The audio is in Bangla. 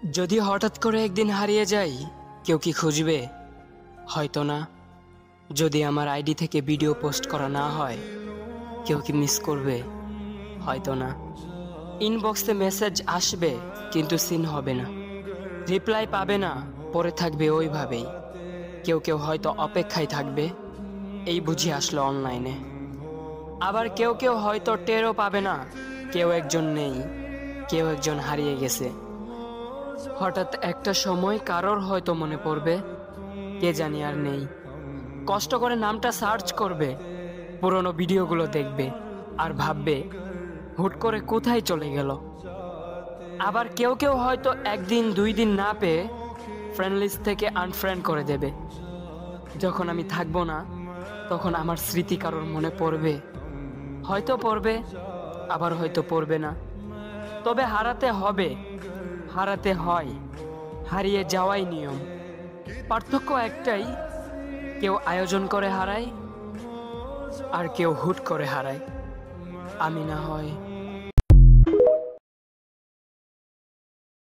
যদি হঠাৎ করে একদিন হারিয়ে যাই, কেউ কি খুঁজবে? হয়তো না। যদি আমার আইডি থেকে ভিডিও পোস্ট করা না হয়, কেউ কি মিস করবে? হয়তো না। ইনবক্সে মেসেজ আসবে কিন্তু সিন হবে না, রিপ্লাই পাবে না, পরে থাকবে ওইভাবেই। কেউ কেউ হয়তো অপেক্ষায় থাকবে, এই বুঝি আসলো অনলাইনে। আবার কেউ কেউ হয়তো টেরও পাবে না, কেউ একজন নেই, কেউ একজন হারিয়ে গেছে। হঠাৎ একটা সময় কারোর হয়তো মনে পড়বে, কে জানি আর নেই। কষ্ট করে নামটা সার্চ করবে, পুরনো ভিডিওগুলো দেখবে আর ভাববে হুট করে কোথায় চলে গেল। আবার কেউ কেউ হয়তো একদিন দুই দিন না পেয়ে ফ্রেন্ড লিস্ট থেকে আনফ্রেন্ড করে দেবে। যখন আমি থাকবো না, তখন আমার স্মৃতি কারোর মনে পড়বে, হয়তো পড়বে, আবার হয়তো পড়বে না। তবে হারাতে হবে, হারাতে হয়, হারিয়ে যাওয়াই নিয়ম। পার্থক্য একটাই, কেউ আয়োজন করে হারায় আর কেউ হুট করে হারায়। আমি না হয়